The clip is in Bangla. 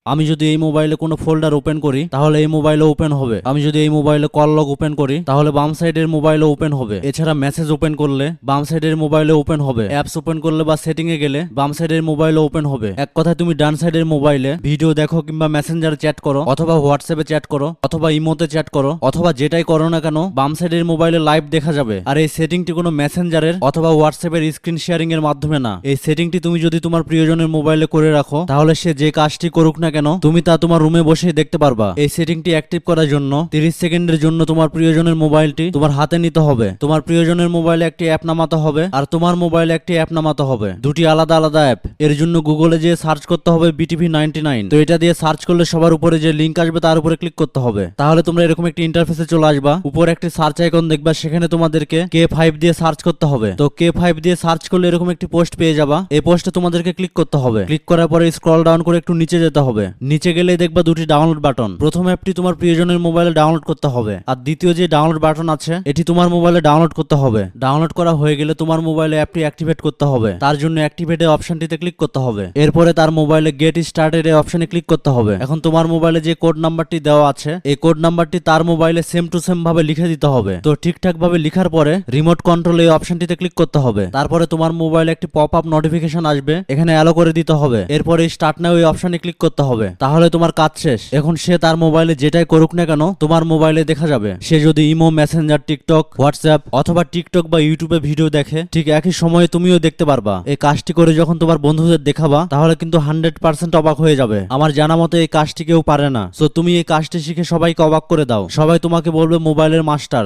আমি যদি এই মোবাইলে কোনো ফোল্ডার ওপেন করি তাহলে এই মোবাইলে ওপেন হবে। আমি যদি এই মোবাইলে কল লগ ওপেন করি তাহলে বাম সাইডের মোবাইলে ওপেন হবে। এছাড়া মেসেজ ওপেন করলে বাম সাইডের মোবাইলে ওপেন হবে। অ্যাপস ওপেন করলে বা সেটিং এ গেলে বাম সাইডের মোবাইলে ওপেন হবে। এক কথায় তুমি ডান সাইডের মোবাইলে ভিডিও দেখো কিংবা মেসেঞ্জারে চ্যাট করো অথবা হোয়াটসঅ্যাপে চ্যাট করো অথবা ইমোতে চ্যাট করো অথবা যেটাই করো না কেন বাম সাইডের মোবাইলে লাইভ দেখা যাবে। আর এই সেটিংটি কোনো মেসেঞ্জারের অথবা হোয়াটসঅ্যাপের স্ক্রিন শেয়ারিং এর মাধ্যমে না। এই সেটিংটি তুমি যদি তোমার প্রিয়জনের মোবাইলে করে রাখো তাহলে সে যে কাজটি করুক না কেন তুমি তা তোমার রুমে বসেই দেখতে পারবা। এই সেটিংটি অ্যাক্টিভ করার জন্য 30 সেকেন্ডের জন্য তোমার প্রিয়জনের মোবাইলটি তোমার হাতে নিতে হবে। তোমার প্রিয়জনের মোবাইলে একটি অ্যাপ নামাতে হবে আর তোমার মোবাইলে একটি অ্যাপ নামাতে হবে। দুটি আলাদা আলাদা অ্যাপ। এর জন্য গুগলে যেয়ে সার্চ করতে হবে বিটিভি 99। তো এটা দিয়ে সার্চ করলে সবার উপরে যে লিংক আসবে তার উপরে ক্লিক করতে হবে। তাহলে তোমরা এরকম একটি ইন্টারফেসে চলে আসবা। উপরে একটি সার্চ আইকন দেখবা, সেখানে তোমাদেরকে K5 দিয়ে সার্চ করতে হবে। তো K5 দিয়ে সার্চ করলে এরকম একটি পোস্ট পেয়ে যাবা। এই পোস্টে তোমাদেরকে ক্লিক করতে হবে। ক্লিক করার পরে স্ক্রল ডাউন করে একটু নিচে যেতে হবে। নিচে গেলেই দেখবা দুটি ডাউনলোড বাটন। প্রথম অ্যাপটি তোমার প্রিয়জনের মোবাইলে ডাউনলোড করতে হবে আর দ্বিতীয় যে ডাউনলোড বাটন আছে এটি তোমার মোবাইলে ডাউনলোড করতে হবে। ডাউনলোড করা হয়ে গেলে তোমার মোবাইলে অ্যাপটি অ্যাক্টিভেট করতে হবে। তার জন্য অ্যাক্টিভেট এর অপশনটিতে ক্লিক করতে হবে। এরপরে তার মোবাইলে গেট স্টার্টেড এর অপশনে ক্লিক করতে হবে। এখন তোমার মোবাইলে যে কোড নাম্বারটি দেওয়া আছে এই কোড নাম্বারটি তার মোবাইলে সেম টু সেম ভাবে লিখে দিতে হবে। তো ঠিকঠাক ভাবে লিখার পরে রিমোট কন্ট্রোল এই অপশনটিতে ক্লিক করতে হবে। তারপরে তোমার মোবাইলে একটি পপ আপ নোটিফিকেশন আসবে, এখানে অ্যালো করে দিতে হবে। এরপরে স্টার্ট নাও এই অপশনে ক্লিক করতে হবে। তাহলে তোমার কাজ শেষ। এখন সে তার মোবাইলে যেটাই করুক না কেন তোমার মোবাইলে দেখা যাবে। সে যদি ইমো, মেসেঞ্জার, টিকটক, হোয়াটসঅ্যাপ অথবা টিকটক বা ইউটিউবে ভিডিও দেখে ঠিক একই সময়ে তুমিও দেখতে পারবা। এই কাজটি করে যখন তোমার বন্ধুদের দেখাবা তাহলে কিন্তু 100% অবাক হয়ে যাবে। আমার জানা মতে এই কাজটি কেউ পারে না। সো তুমি এই কাজটি শিখে সবাইকে অবাক করে দাও। সবাই তোমাকে বলবে মোবাইলের মাস্টার।